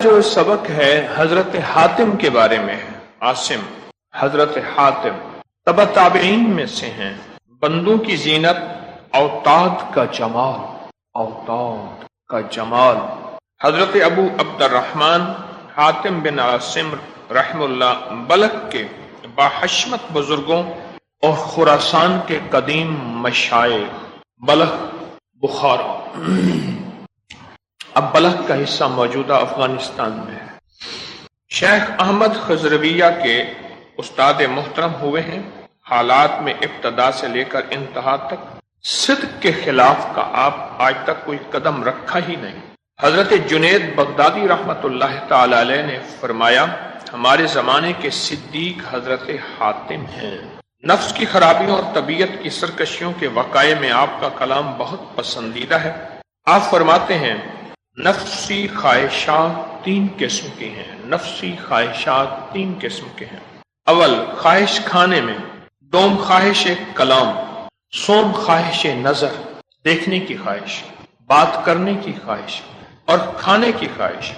جو سبق ہے حضرت حاتم کے بارے میں ہے۔ عاصم حضرت حاتم تبع تابعین میں سے ہیں۔ بندوں کی زینت، اوتاد کا جمال، اوتاد کا جمال۔ حضرت ابو عبد الرحمن حاتم بن عاصم رحم اللہ بلخ کے باحشمت بزرگوں اور خراسان کے قدیم مشائخ، بلخ بخارا۔ اب بلخ کا حصہ موجودہ افغانستان میں ہے۔ شیخ احمد خضرویہ کے استاد محترم ہوئے ہیں۔ حالات میں ابتدا سے لے کر انتہا تک صدق کے خلاف کا آپ آج تک کوئی قدم رکھا ہی نہیں۔ حضرت جنید بغدادی رحمت اللہ تعالی علیہ نے فرمایا، ہمارے زمانے کے صدیق حضرت حاتم ہیں۔ نفس کی خرابیوں اور طبیعت کی سرکشیوں کے وقائع میں آپ کا کلام بہت پسندیدہ ہے۔ آپ فرماتے ہیں، نفسی خواہشات تین قسم کی ہیں۔ نفسی خواہشات تین قسم کے ہیں۔ اول خواہش کھانے میں، دوم خواہش کلام، سوم خواہش نظر، دیکھنے کی خواہش، بات کرنے کی خواہش اور کھانے کی خواہش۔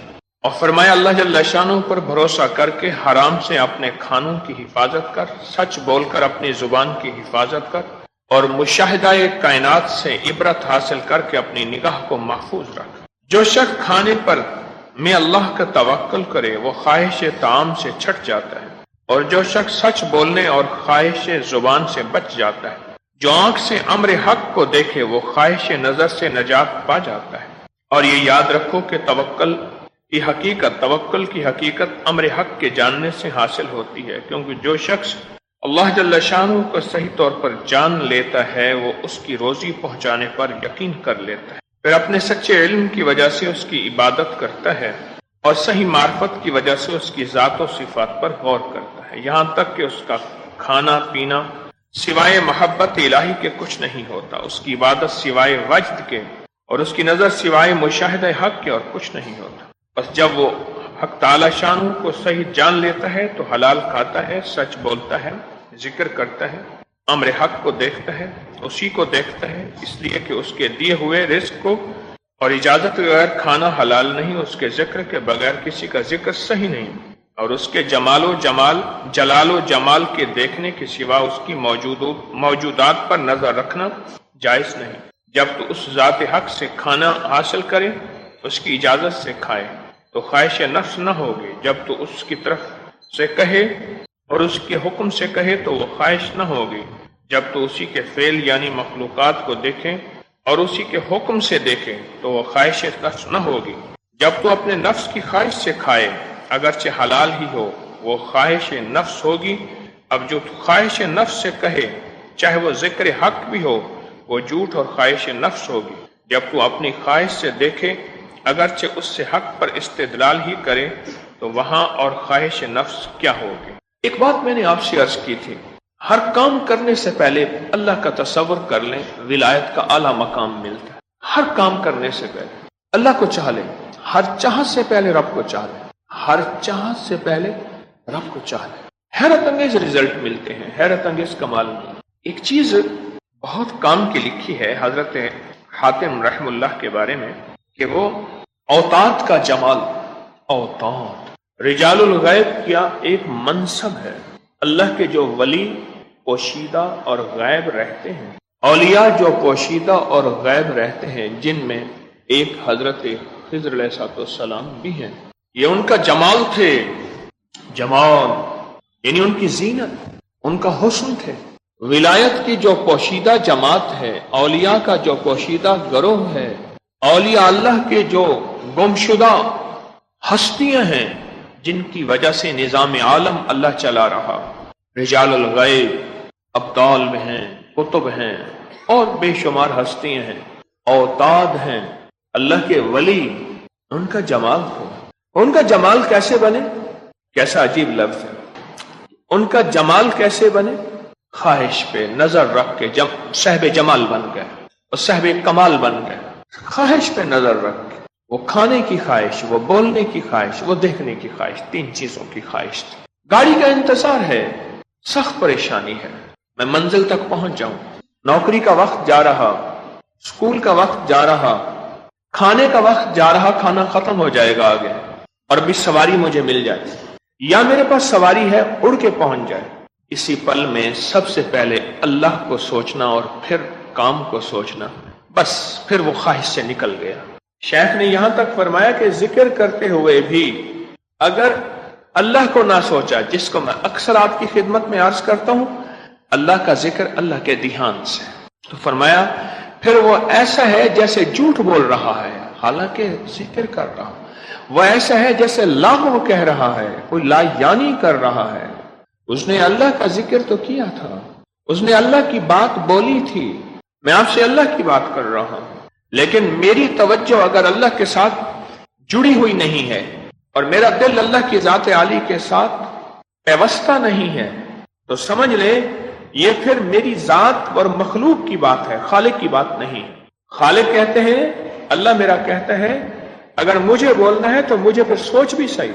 اور فرمایا، اللہ جل شانہ پر بھروسہ کر کے حرام سے اپنے کھانوں کی حفاظت کر، سچ بول کر اپنی زبان کی حفاظت کر، اور مشاہدہ کائنات سے عبرت حاصل کر کے اپنی نگاہ کو محفوظ رکھ۔ جو شخص کھانے پر میں اللہ کا توکل کرے وہ خواہش طعام سے چھٹ جاتا ہے، اور جو شخص سچ بولنے اور خواہش زبان سے بچ جاتا ہے۔ جو آنکھ سے امر حق کو دیکھے وہ خواہش نظر سے نجات پا جاتا ہے۔ اور یہ یاد رکھو کہ توکل کی حقیقت امر حق کے جاننے سے حاصل ہوتی ہے، کیونکہ جو شخص اللہ جل شانہ کو صحیح طور پر جان لیتا ہے وہ اس کی روزی پہنچانے پر یقین کر لیتا ہے، پھر اپنے سچے علم کی وجہ سے اس کی عبادت کرتا ہے اور صحیح معرفت کی وجہ سے اس کی ذات و صفات پر غور کرتا ہے، یہاں تک کہ اس کا کھانا پینا سوائے محبت الہی کے کچھ نہیں ہوتا، اس کی عبادت سوائے وجد کے اور اس کی نظر سوائے مشاہدہ حق کے اور کچھ نہیں ہوتا۔ بس جب وہ حق تعالی شانہ کو صحیح جان لیتا ہے تو حلال کھاتا ہے، سچ بولتا ہے، ذکر کرتا ہے، امر حق کو دیکھتا ہے، اسی کو دیکھتا ہے، اس لیے کہ اس کے دیے ہوئے رزق کو اور اجازت کے بغیر کھانا حلال نہیں، اس کے ذکر کے بغیر کسی کا ذکر صحیح نہیں، اور اس کے جلال و جمال کے دیکھنے کے سوا اس کی موجودات پر نظر رکھنا جائز نہیں۔ جب تو اس ذات حق سے کھانا حاصل کرے، اس کی اجازت سے کھائے تو خواہش نفس نہ ہوگی۔ جب تو اس کی طرف سے کہے اور اس کے حکم سے کہے تو وہ خواہش نہ ہوگی۔ جب تو اسی کے فعل یعنی مخلوقات کو دیکھیں اور اسی کے حکم سے دیکھیں تو وہ خواہش نفس نہ ہوگی۔ جب تو اپنے نفس کی خواہش سے کھائے اگرچہ حلال ہی ہو وہ خواہش نفس ہوگی۔ اب جو خواہش نفس سے کہے چاہے وہ ذکر حق بھی ہو وہ جھوٹ اور خواہش نفس ہوگی۔ جب تو اپنی خواہش سے دیکھے اگرچہ اس سے حق پر استدلال ہی کرے تو وہاں اور خواہش نفس کیا ہوگی۔ ایک بات میں نے آپ سے عرض کی تھی، ہر کام کرنے سے پہلے اللہ کا تصور کر لیں، ولایت کا اعلیٰ مقام ملتا ہے۔ ہر کام کرنے سے پہلے اللہ کو چاہ لیں، ہر چاہت سے پہلے رب کو چاہ لیں، ہر چاہت سے پہلے رب کو چاہ لیں، حیرت انگیز رزلٹ ملتے ہیں، حیرت انگیز کمال ملتے ہیں۔ ایک چیز بہت کام کی لکھی ہے حضرت حاتم رحم اللہ کے بارے میں کہ وہ اوتاد کا جمال، اوتاد رجال الغیب کیا ایک منصب ہے۔ اللہ کے جو ولی پوشیدہ اور غیب رہتے ہیں، اولیاء جو پوشیدہ اور غیب رہتے ہیں، جن میں ایک حضرت خضر علیہ السلام بھی ہیں، یہ ان کا جمال تھے، جمال یعنی ان کی زینت، ان کا حسن تھے۔ ولایت کی جو پوشیدہ جماعت ہے، اولیاء کا جو پوشیدہ گروہ ہے، اولیاء اللہ کے جو گمشدہ ہستیاں ہیں جن کی وجہ سے نظام عالم اللہ چلا رہا، رجال الغیب ابطال میں ہیں، کتب ہیں اور بے شمار ہستیاں ہیں، اوتاد ہیں، اللہ کے ولی، ان کا جمال تھا۔ ان کا جمال کیسے بنے؟ کیسا عجیب لفظ ہے، ان کا جمال کیسے بنے؟ خواہش پہ نظر رکھ کے صاحب جمال بن گئے اور صاحب کمال بن گئے۔ خواہش پہ نظر رکھ کے، وہ کھانے کی خواہش، وہ بولنے کی خواہش، وہ دیکھنے کی خواہش، تین چیزوں کی خواہش تھی۔ گاڑی کا انتظار ہے، سخت پریشانی ہے، میں منزل تک پہنچ جاؤں، نوکری کا وقت جا رہا، اسکول کا وقت جا رہا، کھانے کا وقت جا رہا، کھانا ختم ہو جائے گا آگے، اور بھی سواری مجھے مل جائے، یا میرے پاس سواری ہے اڑ کے پہنچ جائے، اسی پل میں سب سے پہلے اللہ کو سوچنا اور پھر کام کو سوچنا، بس پھر وہ خواہش سے نکل گیا۔ شیخ نے یہاں تک فرمایا کہ ذکر کرتے ہوئے بھی اگر اللہ کو نہ سوچا، جس کو میں اکثر آپ کی خدمت میں عرض کرتا ہوں، اللہ کا ذکر اللہ کے دھیان سے، تو فرمایا پھر وہ ایسا ہے جیسے جھوٹ بول رہا ہے حالانکہ ذکر کر رہا ہوں، وہ ایسا ہے جیسے لاغو کہہ رہا ہے، کوئی لا یعنی کر رہا ہے۔ اس نے اللہ کا ذکر تو کیا تھا، اس نے اللہ کی بات بولی تھی، میں آپ سے اللہ کی بات کر رہا ہوں، لیکن میری توجہ اگر اللہ کے ساتھ جڑی ہوئی نہیں ہے اور میرا دل اللہ کی ذات عالی کے ساتھ پیوستہ نہیں ہے، تو سمجھ لے یہ پھر میری ذات اور مخلوق کی بات ہے، خالق کی بات نہیں۔ خالق کہتے ہیں، اللہ میرا کہتا ہے اگر مجھے بولنا ہے تو مجھے پھر سوچ بھی صحیح،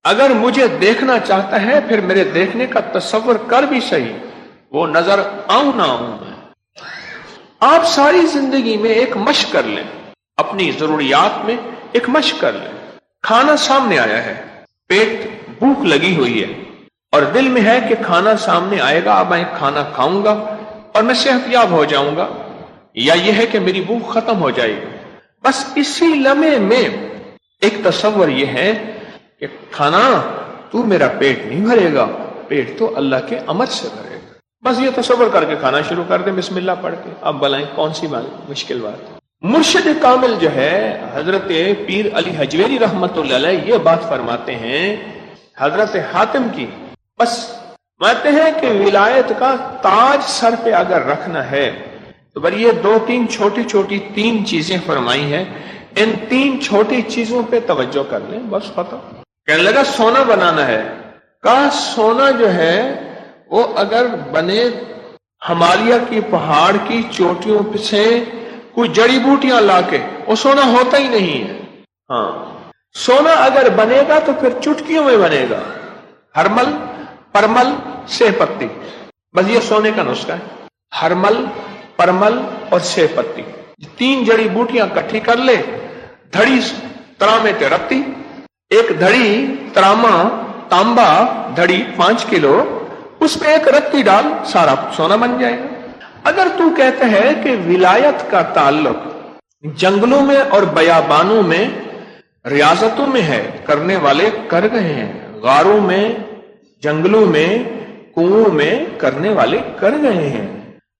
اگر مجھے دیکھنا چاہتا ہے پھر میرے دیکھنے کا تصور کر بھی صحیح، وہ نظر آؤں نہ آؤں میں۔ آپ ساری زندگی میں ایک مشق کر لیں، اپنی ضروریات میں ایک مشق کر لیں۔ کھانا سامنے آیا ہے، پیٹ بھوک لگی ہوئی ہے اور دل میں ہے کہ کھانا سامنے آئے گا، اب میں کھانا کھاؤں گا اور میں صحت یاب ہو جاؤں گا، یا یہ ہے کہ میری بھوک ختم ہو جائے گی۔ بس اسی لمحے میں ایک تصور یہ ہے کہ کھانا تو میرا پیٹ نہیں بھرے گا، پیٹ تو اللہ کے امر سے بھرے گا۔ بس یہ تصور کر کے کھانا شروع کر دیں بسم اللہ پڑھ کے۔ اب بلائیں کون سی بات مشکل بات ہے؟ مرشد کامل جو ہے حضرت پیر علی حجویری رحمت اللہ علیہ یہ بات فرماتے ہیں حضرت حاتم کی، بس کہتے ہیں کہ ولایت کا تاج سر پہ اگر رکھنا ہے تو بس یہ دو تین چھوٹی چھوٹی تین چیزیں فرمائی ہیں، ان تین چھوٹی چیزوں پہ توجہ کر لیں، بس ختم۔ کہنے لگا سونا بنانا ہے، کہا سونا جو ہے وہ اگر بنے ہمالیہ کی پہاڑ کی چوٹیوں سے کوئی جڑی بوٹیاں لا کے، وہ سونا ہوتا ہی نہیں ہے۔ ہاں سونا اگر بنے گا تو پھر چٹکیوں میں بنے گا، ہرمل پرمل سہ پتی، بس یہ سونے کا نسخہ ہے، ہرمل پرمل اور سہ پتی، تین جڑی بوٹیاں اکٹھی کر لے، دھڑی ترامے تے رکھتی، ایک دھڑی تراما تانبا دھڑی 5 کلو، اس میں ایک رتی ڈال، سارا سونا بن جائے گا۔ اگر تو کہتا ہے کہ ولایت کا تعلق جنگلوں میں اور بیابانوں میں ریاضتوں میں ہے، کرنے والے کر گئے ہیں، غاروں میں جنگلوں میں کنووں میں کرنے والے کر گئے ہیں۔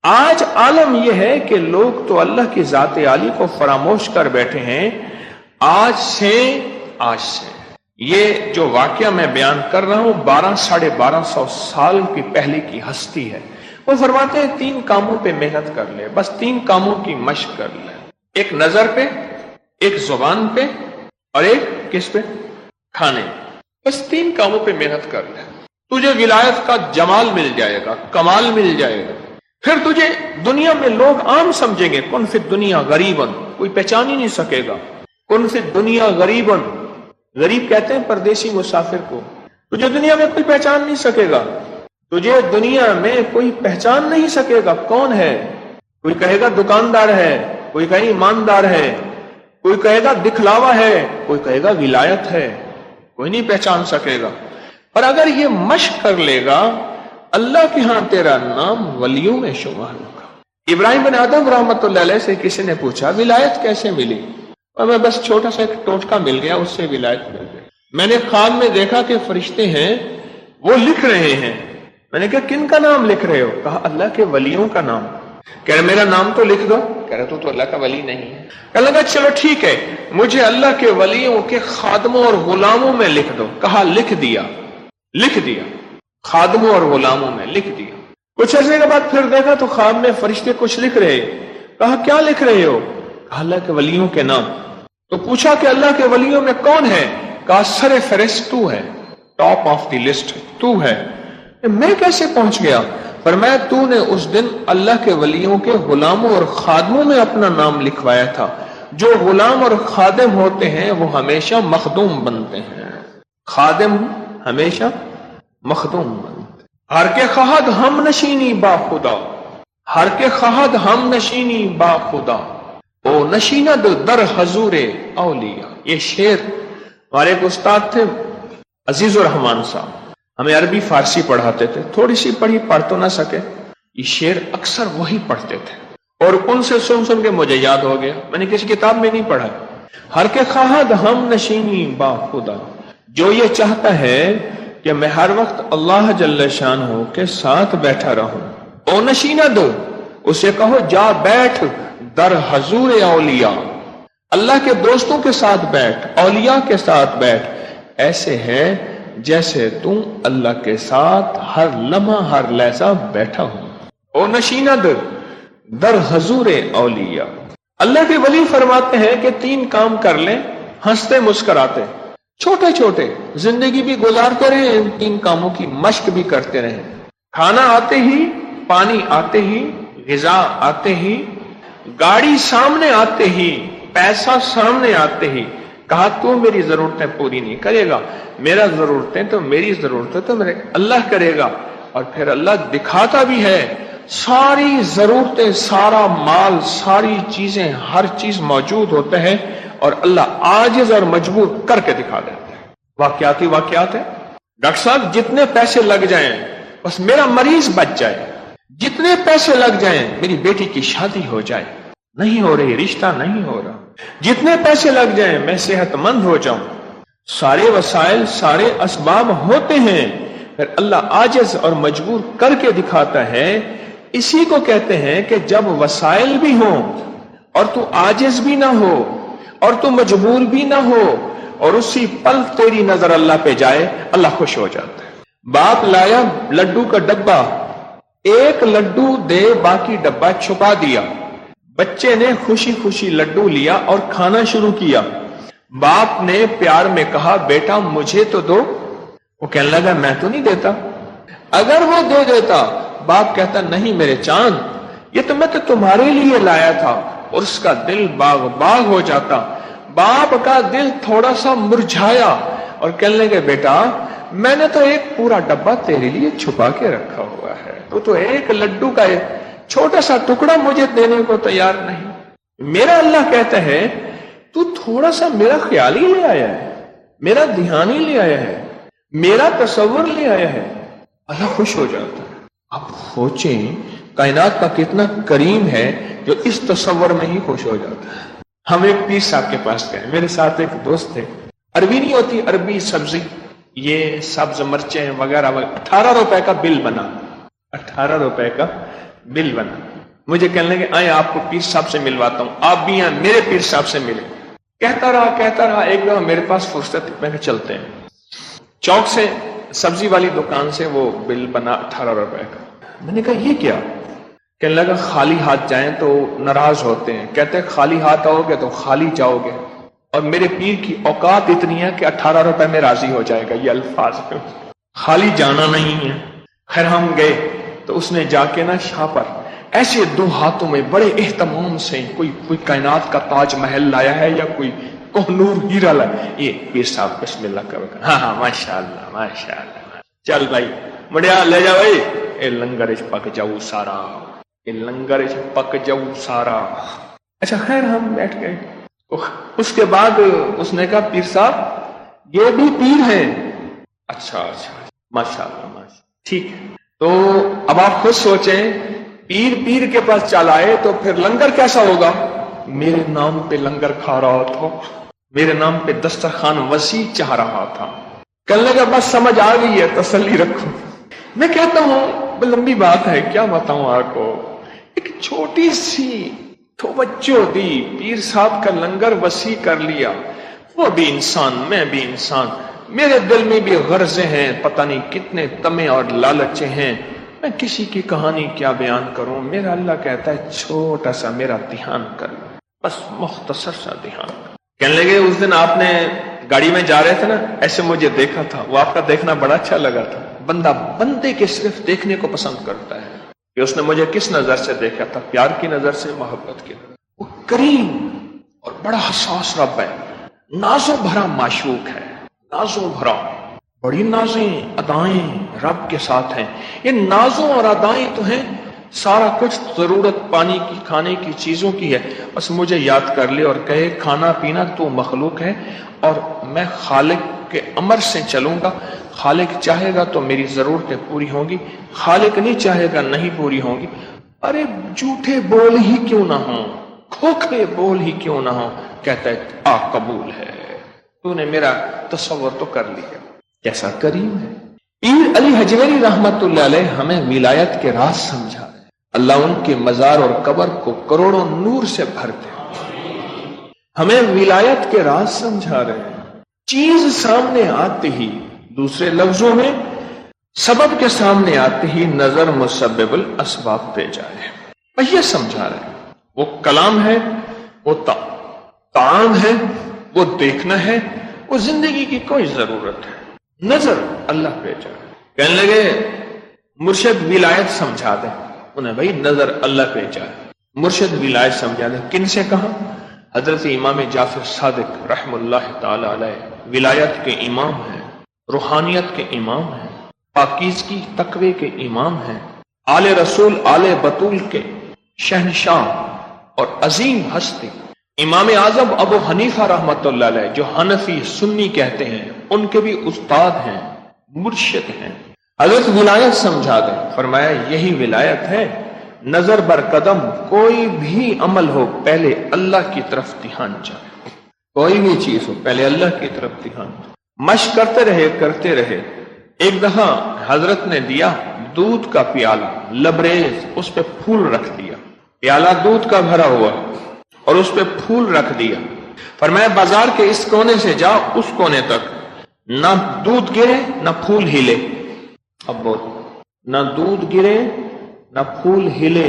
آج عالم یہ ہے کہ لوگ تو اللہ کی ذات عالی کو فراموش کر بیٹھے ہیں۔ آج سے یہ جو واقعہ میں بیان کر رہا ہوں 1200 سال کی پہلے کی ہستی ہے، وہ فرماتے ہیں 3 کاموں پہ محنت کر لے، بس 3 کاموں کی مشق کر لے، ایک نظر پہ، ایک زبان پہ اور ایک کس پہ؟ کھانے۔ بس 3 کاموں پہ محنت کر لے، تجھے ولایت کا جمال مل جائے گا، کمال مل جائے گا۔ پھر تجھے دنیا میں لوگ عام سمجھیں گے، کن فی الدنیا غریباً، کوئی پہچان ہی نہیں سکے گا، کن فی الدنیا غریباً، غریب کہتے ہیں پردیسی مسافر کو، تجھے دنیا میں کوئی پہچان نہیں سکے گا، تجھے دنیا میں کوئی پہچان نہیں سکے گا۔ کون ہے؟ کوئی کہے گا دکاندار ہے، کوئی کہے ایماندار ہے، کوئی کہے گا دکھلاوا ہے، کوئی کہے گا ولایت ہے، کوئی نہیں پہچان سکے گا۔ اور اگر یہ مشق کر لے گا اللہ کے ہاں تیرا نام ولیوں میں شمار ہوگا۔ ابراہیم بن آدم رحمت اللہ علیہ سے کسی نے پوچھا ولایت کیسے ملی؟ اور میں بس چھوٹا سا ایک ٹوٹکا مل گیا، اس سے ولایت مل گئی۔ میں نے خواب میں دیکھا کہ فرشتے ہیں وہ لکھ رہے ہیں، میں نے کہا کن کا نام لکھ رہے ہو؟ کہا اللہ کے ولیوں کا نام۔ کہہ رہے میرا نام تو لکھ دو۔ کہہ رہے تو اللہ کا ولی نہیں ہے۔ کہنے لگا چلو ٹھیک ہے، مجھے اللہ کے ولیوں کے خادموں اور غلاموں میں لکھ دو۔ کہا لکھ دیا، خادموں اور غلاموں میں لکھ دیا۔ کچھ عرصے کے بعد پھر دیکھا تو خواب میں فرشتے کچھ لکھ رہے۔ کہا کیا لکھ رہے ہو؟ کہا اللہ کے ولیوں کے نام۔ تو پوچھا کہ اللہ کے ولیوں میں کون ہے؟ کہا سر فہرست تو ہے، ٹاپ آف دی لسٹ تو ہے۔ میں کیسے پہنچ گیا؟ فرمایا تو نے اس دن اللہ کے ولیوں کے غلاموں اور خادموں میں اپنا نام لکھوایا تھا۔ جو غلام اور خادم ہوتے ہیں وہ ہمیشہ مخدوم بنتے ہیں، خادم ہمیشہ مخدوم بنتے۔ ہر کے خواہد ہم نشینی با خدا، ہر کے خواہد ہم نشینی با خدا، او نشینہ در حضور اولیاء۔ یہ شعر ہمارے ایک استاد تھے عزیز الرحمان صاحب، ہمیں عربی فارسی پڑھاتے تھے، تھوڑی سی پڑھی، پڑھ تو نہ سکے، یہ شعر اکثر وہی پڑھتے تھے اور ان سے سن سن کے مجھے یاد ہو گیا، میں نے کسی کتاب میں نہیں پڑھا۔ ہر کے خواہد ہم نشینی با خدا، جو یہ چاہتا ہے کہ میں ہر وقت اللہ جل شانہ کے ساتھ بیٹھا رہوں، او نشینہ دو، اسے کہو جا بیٹھ در حضور اولیاء، اللہ کے دوستوں کے ساتھ بیٹھ، اولیاء کے ساتھ بیٹھ، ایسے ہے جیسے تم اللہ کے ساتھ ہر لمحہ ہر لحظہ بیٹھا ہو۔ او نشینہ در حضور اولیاء۔ اللہ کے ولی فرماتے ہیں کہ 3 کام کر لیں ہنستے مسکراتے، چھوٹے چھوٹے، زندگی بھی گزارتے رہیں، ان 3 کاموں کی مشق بھی کرتے رہیں۔ کھانا آتے ہی، پانی آتے ہی، غذا آتے ہی، گاڑی سامنے آتے ہی، پیسہ سامنے آتے ہی کہا تو میری ضرورتیں پوری نہیں کرے گا، میرا ضرورتیں تو میری ضرورتیں تو میرے اللہ کرے گا۔ اور پھر اللہ دکھاتا بھی ہے، ساری ضرورتیں، سارا مال، ساری چیزیں، ہر چیز موجود ہوتا ہے اور اللہ عاجز اور مجبور کر کے دکھا دیتا ہے۔ واقعاتی واقعات ہے، ڈاکٹر صاحب جتنے پیسے لگ جائیں بس میرا مریض بچ جائے، جتنے پیسے لگ جائیں میری بیٹی کی شادی ہو جائے، نہیں ہو رہی، رشتہ نہیں ہو رہا، جتنے پیسے لگ جائیں میں صحت مند ہو جاؤں۔ سارے وسائل، سارے اسباب ہوتے ہیں، پھر اللہ عاجز اور مجبور کر کے دکھاتا ہے۔ اسی کو کہتے ہیں کہ جب وسائل بھی ہوں اور تو عاجز بھی نہ ہو اور تو مجبور بھی نہ ہو اور اسی پل تیری نظر اللہ پہ جائے، اللہ خوش ہو جاتا ہے۔ باپ لایا لڈو کا ڈبہ، ایک لڈو دے باقی ڈبہ چھپا دیا، بچے نے خوشی خوشی لڈو لیا اور کھانا شروع کیا۔ باپ نے پیار میں کہا بیٹا مجھے تو دو، وہ کہنے لگا میں تو نہیں دیتا۔ اگر وہ دے دیتا، باپ کہتا نہیں میرے چاند، یہ تو میں تو تمہارے لیے لایا تھا، اور اس کا دل باغ باغ ہو جاتا۔ باپ کا دل تھوڑا سا مرجھایا اور کہنے لگے بیٹا میں نے تو ایک پورا ڈبہ تیرے لیے چھپا کے رکھا ہوا ہے، تو ایک لڈو کا ایک چھوٹا سا ٹکڑا مجھے دینے کو تیار نہیں۔ میرا اللہ کہتا ہے تو تھوڑا سا میرا خیال ہی لے آیا ہے، میرا دھیان ہی لے آیا ہے، میرا تصور لے آیا ہے، اللہ خوش ہو جاتا ہے۔ آپ سوچیں کائنات کا کتنا کریم ہے جو اس تصور میں ہی خوش ہو جاتا ہے۔ ہم ایک پیر صاحب کے پاس گئے، میرے ساتھ ایک دوست تھے، عربی نہیں ہوتی، عربی سبزی، یہ سبز مرچیں وغیرہ وغیرہ، 18 روپے کا بل بنا، 18 روپے کا بل بنا۔ مجھے کہنے لگے آئے آپ کو پیر صاحب سے ملواتا ہوں، آپ بھی یہاں میرے پیر صاحب سے ملے۔ کہتا رہا، ایک دفعہ میرے پاس فرصت، میں کہ چلتے ہیں۔ چوک سے سبزی والی دکان سے وہ بل بنا 18 روپے کا۔ میں نے کہا یہ کیا؟ کہنے لگا خالی ہاتھ جائیں تو ناراض ہوتے ہیں، کہتے ہیں خالی ہاتھ آؤ گے تو خالی جاؤ گے، اور میرے پیر کی اوقات اتنی ہے کہ 18 روپے میں راضی ہو جائے گا، یہ الفاظ ہے، خالی جانا نہیں ہے۔ خیر ہم گئے تو اس نے جا کے نا شاہ پر ایسے 2 ہاتھوں میں بڑے اہتمام سے کوئی کائنات کا تاج محل لایا ہے یا کوئی کوہنور ہیرا لایا، یہ پیر صاحب بسم اللہ کا وقت، ہاں ماشاءاللہ ماشاءاللہ، چل بھائی مڑیا لے جا بھائی، اے لنگر اچ پک جاؤ سارا، اے لنگر اچ پک جاؤ سارا۔ اچھا خیر ہم بیٹھ گئے، اس کے بعد اس نے کہا پیر صاحب یہ بھی پیر ہیں؟ اچھا ماشاءاللہ ٹھیک ہے۔ تو اب آپ خود سوچیں پیر کے پاس چل آئے تو پھر لنگر کیسا ہوگا؟ میرے نام پہ لنگر کھا رہا تھا، میرے نام پہ دسترخوان وسیع چاہ رہا تھا۔ کہنے لگا بس سمجھ آ گئی ہے، تسلی رکھو۔ میں کہتا ہوں لمبی بات ہے، کیا بتاؤں آپ کو، ایک چھوٹی سی توجہ دی، پیر صاحب کا لنگر وسیع کر لیا۔ وہ بھی انسان، میں بھی انسان، میرے دل میں بھی غرضیں ہیں، پتہ نہیں کتنے تمے اور لالچیں ہیں، میں کسی کی کہانی کیا بیان کروں۔ میرا اللہ کہتا ہے چھوٹا سا میرا دھیان کر لو، بس مختصر سا دھیان۔ کہنے لگے اس دن آپ نے گاڑی میں جا رہے تھے نا، ایسے مجھے دیکھا تھا، وہ آپ کا دیکھنا بڑا اچھا لگا تھا۔ بندہ بندے کے صرف دیکھنے کو پسند کرتا ہے کہ اس نے مجھے کس نظر سے دیکھا تھا، پیار کی نظر سے، محبت کی نظر۔ وہ کریم اور بڑا حساس رب ہے، نازوں بھرا معشوق ہے، نازوں بھرا، بڑی نازیں ادائیں رب کے ساتھ ہیں۔ یہ نازوں اور ادائیں تو ہیں سارا کچھ ضرورت پانی کی کھانے کی چیزوں کی ہے، بس مجھے یاد کر لے اور کہے کھانا پینا تو مخلوق ہے اور میں خالق کے امر سے چلوں گا، خالق چاہے گا تو میری ضرورتیں پوری ہوں گی، خالق نہیں چاہے گا نہیں پوری ہوں گی۔ ارے جھوٹے بول ہی کیوں نہ ہوں، کھوکھلے بول ہی کیوں نہ ہوں، کہتا ہے قبول ہے، تو نے میرا تصور تو کر لیا، کیسا کریم ہے۔ پیر علی حجویری رحمت اللہ علیہ ہمیں ولایت کے راز سمجھا رہے ہیں۔ اللہ ان کے مزار اور قبر کو کروڑوں نور سے بھرتے ہیں، ہمیں ولایت کے راز سمجھا رہے ہیں۔ چیز سامنے آتے ہی، دوسرے لفظوں میں سبب کے سامنے آتے ہی نظر مسبب الاسباب پہ جائے، یہ سمجھا رہے ہیں۔ وہ کلام ہے، وہ طعام ہے، وہ دیکھنا ہے، وہ زندگی کی کوئی ضرورت ہے، نظر اللہ پہ جائے۔ کہنے لگے مرشد ولایت سمجھا دیں، انہیں بھائی نظر اللہ پہ جائے، مرشد ولایت سمجھا دیں۔ کن سے کہا؟ حضرت امام جعفر صادق رحم اللہ تعالی علیہ ولایت کے امام ہیں، روحانیت کے امام ہیں، پاکیزگی تقوی کے امام ہیں، آل رسول آل بطول کے شہنشاہ اور عظیم ہستی، امام اعظم ابو حنیفہ رحمت اللہ علیہ جو حنفی سنی کہتے ہیں، ان کے بھی استاد ہیں، مرشد ہیں۔ حضرت ولایت سمجھا دیں، فرمایا یہی ولایت ہے، نظر بر قدم کوئی بھی عمل ہو پہلے اللہ کی طرف دھیان جائے، کوئی بھی چیز ہو پہلے اللہ کی طرف دھیان جائے، مشق کرتے رہے۔ ایک دفعہ حضرت نے دیا دودھ کا پیالہ لبریز، اس پہ پھول رکھ دیا، پیالہ دودھ کا بھرا ہوا اور اس پہ پھول رکھ دیا، فرمایا بازار کے اس کونے سے جاؤ اس کونے تک، نہ دودھ گرے نہ پھول ہلے۔ اب بول، نہ دودھ گرے نہ پھول ہلے،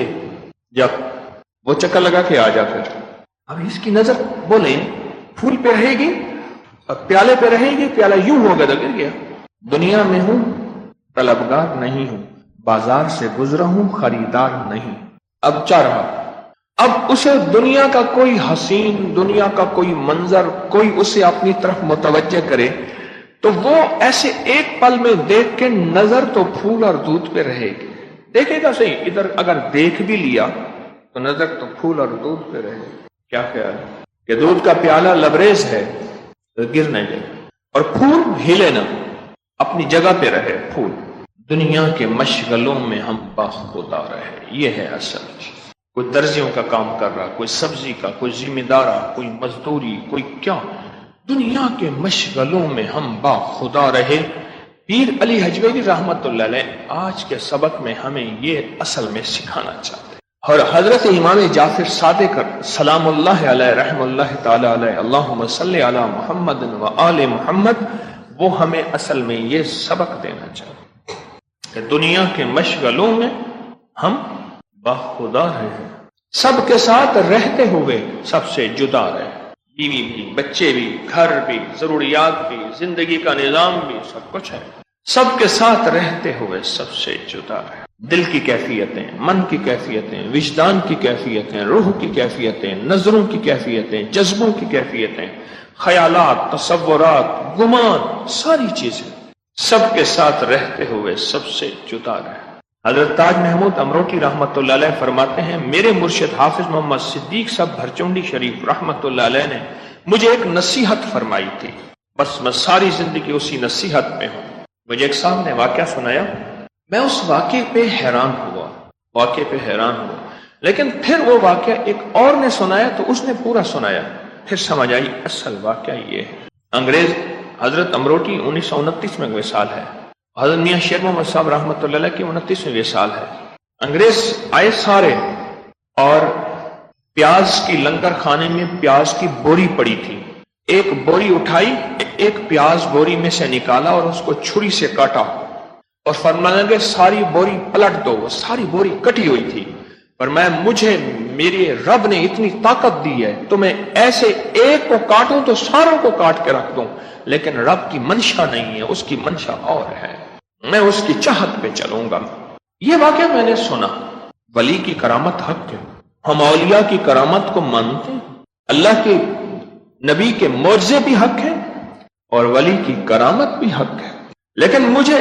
جب وہ چکر لگا کے آ جا کر، اب اس کی نظر بولے پھول پہ رہے گی اور پیالے پہ رہے گی، پیالہ یوں ہوگا تو گر گیا۔ دنیا میں ہوں طلبگار نہیں ہوں، بازار سے گزرا ہوں خریدار نہیں۔ اب چاہ رہا، اب اسے دنیا کا کوئی حسین، دنیا کا کوئی منظر، کوئی اسے اپنی طرف متوجہ کرے تو وہ ایسے ایک پل میں دیکھ کے نظر تو پھول اور دودھ پہ رہے گی، دیکھے گا صحیح، ادھر اگر دیکھ بھی لیا تو نظر تو پھول اور دودھ پہ رہے گی۔ کیا خیال ہے کہ دودھ کا پیالہ لبریز ہے تو گر نہ جائے اور پھول ہلے نہ، اپنی جگہ پہ رہے پھول۔ دنیا کے مشغلوں میں ہم باخدا رہے، یہ ہے اصل چیز۔ کوئی درزیوں کا کام کر رہا، کوئی سبزی کا، کوئی ذمہ دارہ، کوئی مزدوری، کوئی کیا، دنیا کے مشغلوں میں ہم باخدا رہے۔ پیر علی حجویری رحمت اللہ علیہ آج کے سبق میں ہمیں یہ اصل میں سکھانا چاہتے ہیں۔ اور حضرت امام جعفر صادق سلام اللہ علیہ رحم اللہ تعالی علیہ اللہم صلی علی محمد و آل محمد، وہ ہمیں اصل میں یہ سبق دینا چاہتے ہیں کہ دنیا کے مشغلوں میں ہم باخدا رہے، سب کے ساتھ رہتے ہوئے سب سے جدا رہے، بیوی بھی، بچے بھی، گھر بھی، ضروریات بھی، زندگی کا نظام بھی، سب کچھ ہے، سب کے ساتھ رہتے ہوئے سب سے جدا رہے۔ دل کی کیفیتیں، من کی کیفیتیں، وجدان کی کیفیتیں، روح کی کیفیتیں، نظروں کی کیفیتیں، جذبوں کی کیفیتیں، خیالات، تصورات، گمان، ساری چیزیں سب کے ساتھ رہتے ہوئے سب سے جدا رہے۔ حضرت تاج محمود امروٹی رحمت اللہ علیہ فرماتے ہیں، میرے مرشد حافظ محمد صدیق صاحب بھرچونڈی شریف رحمت اللہ علیہ نے مجھے ایک نصیحت فرمائی تھی، بس میں ساری زندگی اسی نصیحت پہ ہوں۔ مجھے ایک صاحب نے واقعہ سنایا، میں اس واقعے پہ حیران ہوا، لیکن پھر وہ واقعہ ایک اور نے سنایا تو اس نے پورا سنایا، پھر سمجھ آئی اصل واقعہ یہ ہے۔ انگریز حضرت امروٹی 1929 میں وصال ہے، حضرت میاں شیر محمد صاحب رحمۃ اللہ علیہ کی 29ویں وصال ہے۔ انگریز آئے سارے اور پیاز کی لنگر خانے میں پیاز کی بوری پڑی تھی، ایک بوری اٹھائی، ایک پیاز بوری میں سے نکالا اور اس کو چھری سے کاٹا اور فرمانے لگے ساری بوری پلٹ دو، وہ ساری بوری کٹی ہوئی تھی۔ فرمایا مجھے میرے رب نے اتنی طاقت دی ہے تو میں ایسے ایک کو کاٹوں تو ساروں کو کاٹ کے رکھ دوں، لیکن رب کی منشا نہیں ہے، اس کی منشا اور ہے، میں اس کی چاہت پہ چلوں گا۔ یہ واقعہ میں نے سنا۔ ولی کی کرامت حق ہے، ہم اولیاء کی کرامت کو مانتے ہیں، اللہ کے نبی کے معجزے بھی حق ہیں اور ولی کی کرامت بھی حق ہے، لیکن مجھے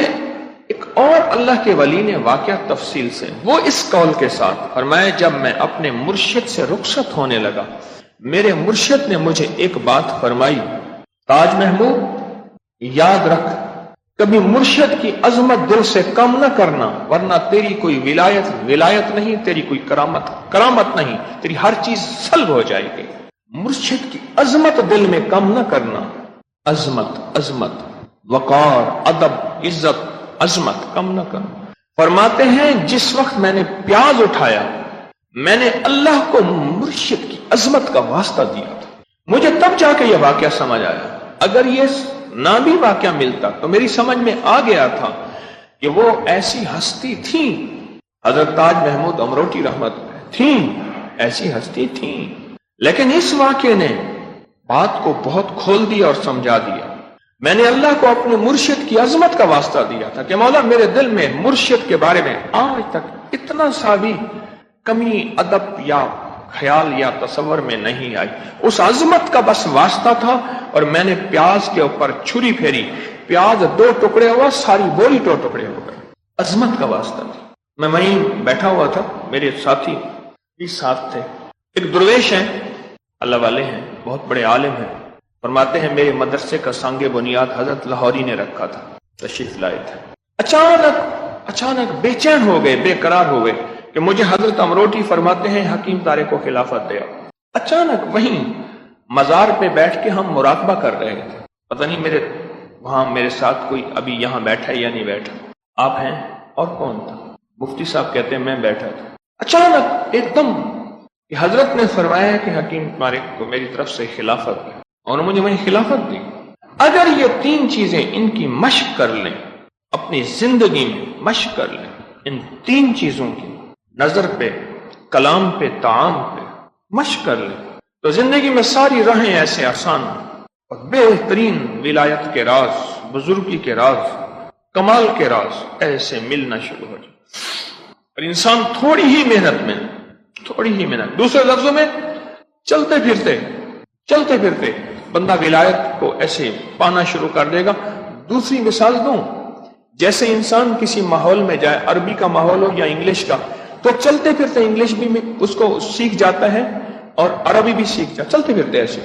ایک اور اللہ کے ولی نے واقعہ تفصیل سے وہ اس قول کے ساتھ فرمایا، جب میں اپنے مرشد سے رخصت ہونے لگا، میرے مرشد نے مجھے ایک بات فرمائی، تاج محمود یاد رکھ، کبھی مرشد کی عظمت دل سے کم نہ کرنا، ورنہ تیری کوئی ولایت نہیں، تیری کوئی کرامت نہیں، تیری ہر چیز سلب ہو جائے گی۔ مرشد کی عظمت دل میں کم نہ کرنا، عظمت وقار ادب عزت عظمت کم نہ کرنا۔ فرماتے ہیں جس وقت میں نے پیاز اٹھایا، میں نے اللہ کو مرشد کی عظمت کا واسطہ دیا تھا، مجھے تب جا کے یہ واقعہ سمجھ آیا۔ اگر یہ نہ بھی واقعہ ملتا تو میری سمجھ میں آ گیا تھا کہ وہ ایسی ہستی تھی، حضرت تاج محمود امروٹی رحمت تھیں، ایسی ہستی تھی، لیکن اس واقعے نے بات کو بہت کھول دیا اور سمجھا دیا۔ میں نے اللہ کو اپنے مرشد کی عظمت کا واسطہ دیا تھا کہ مولا میرے دل میں مرشد کے بارے میں آج تک اتنا سا بھی کمی ادب یا خیال یا تصور میں نہیں آئی، اس عظمت کا بس واسطہ تھا، اور میں نے پیاز کے اوپر چھری پھیری، پیاز 2 ٹکڑے ہوا، ساری بوری 2 ٹکڑے ہو گئے، عظمت کا واسطہ تھا۔ میں وہیں بیٹھا ہوا تھا، میرے ساتھی بھی ساتھ تھے، ایک درویش ہیں، اللہ والے ہیں، بہت بڑے عالم ہیں، فرماتے ہیں میرے مدرسے کا سانگ بنیاد حضرت لاہوری نے رکھا تھا، تشریف لائے تھے۔ اچانک بے چین ہو گئے، بے قرار ہو گئے کہ مجھے حضرت امروٹی فرماتے ہیں حکیم طارق کو خلافت دیا۔ اچانک وہیں مزار پہ بیٹھ کے ہم مراقبہ کر رہے تھے، پتہ نہیں وہاں میرے ساتھ کوئی ابھی یہاں بیٹھا ہے یا نہیں بیٹھا، آپ ہیں اور کون تھا؟ مفتی صاحب کہتے ہیں میں بیٹھا تھا۔ اچانک ایک دم کہ حضرت نے فرمایا کہ حکیم طارق کو میری طرف سے خلافت ہے، اور مجھے وہیں خلافت دی۔ اگر یہ 3 چیزیں ان کی مشق کر لیں، اپنی زندگی میں مشق کر لیں، ان 3 چیزوں کی، نظر پہ، کلام پہ، طعام پہ مشق کر لیں، تو زندگی میں ساری راہیں ایسے آسان اور بہترین ولایت کے راز، بزرگی کے راز، کمال کے راز ایسے ملنا شروع ہو جائے۔ اور انسان تھوڑی ہی محنت، دوسرے لفظوں میں چلتے پھرتے بندہ ولایت کو ایسے پانا شروع کر دے گا۔ دوسری مثال دوں، جیسے انسان کسی ماحول میں جائے، عربی کا ماحول ہو یا انگلش کا، تو چلتے پھرتے انگلش بھی اس کو سیکھ جاتا ہے اور عربی بھی سیکھ جاتا، چلتے پھرتے ایسے،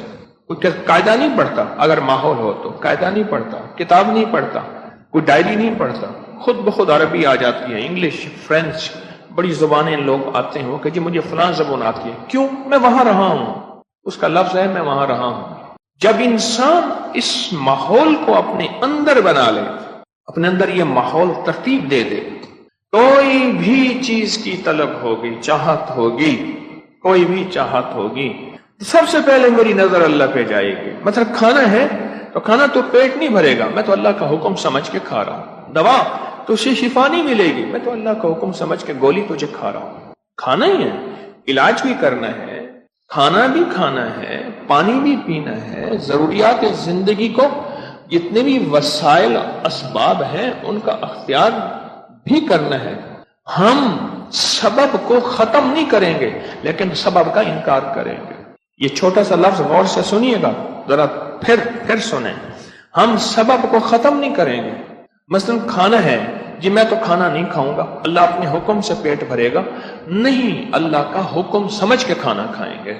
کوئی قاعدہ نہیں پڑھتا، اگر ماحول ہو تو قاعدہ نہیں پڑھتا، کتاب نہیں پڑھتا، کوئی ڈائری نہیں پڑھتا، خود بخود عربی آ جاتی ہے، انگلش، فرینچ، بڑی زبانیں لوگ آتے ہیں، وہ کہ جی مجھے فلاں زبان آتی ہے، کیوں؟ میں وہاں رہا ہوں، اس کا لفظ ہے میں وہاں رہا ہوں۔ جب انسان اس ماحول کو اپنے اندر بنا لے، اپنے اندر یہ ماحول ترتیب دے دے، کوئی بھی چیز کی طلب ہوگی، چاہت ہوگی، کوئی بھی چاہت ہوگی، سب سے پہلے میری نظر اللہ پہ جائے گی۔ مطلب کھانا ہے تو کھانا تو پیٹ نہیں بھرے گا، میں تو اللہ کا حکم سمجھ کے کھا رہا ہوں۔ دوا تو اسے شفا نہیں ملے گی، میں تو اللہ کا حکم سمجھ کے گولی تجھے کھا رہا ہوں۔ کھانا ہی ہے، علاج بھی کرنا ہے، کھانا بھی کھانا ہے، پانی بھی پینا ہے، ضروریات زندگی کو جتنے بھی وسائل اسباب ہیں ان کا اختیار بھی کرنا ہے۔ ہم سبب کو ختم نہیں کریں گے لیکن سبب کا انکار کریں گے۔ یہ چھوٹا سا لفظ غور سے سنیے گا، ذرا پھر سنیں۔ ہم سبب کو ختم نہیں کریں گے۔ مثلا کھانا ہے، جی میں تو کھانا نہیں کھاؤں گا، اللہ اپنے حکم سے پیٹ بھرے گا، نہیں، اللہ کا حکم سمجھ کے کھانا کھائیں گے۔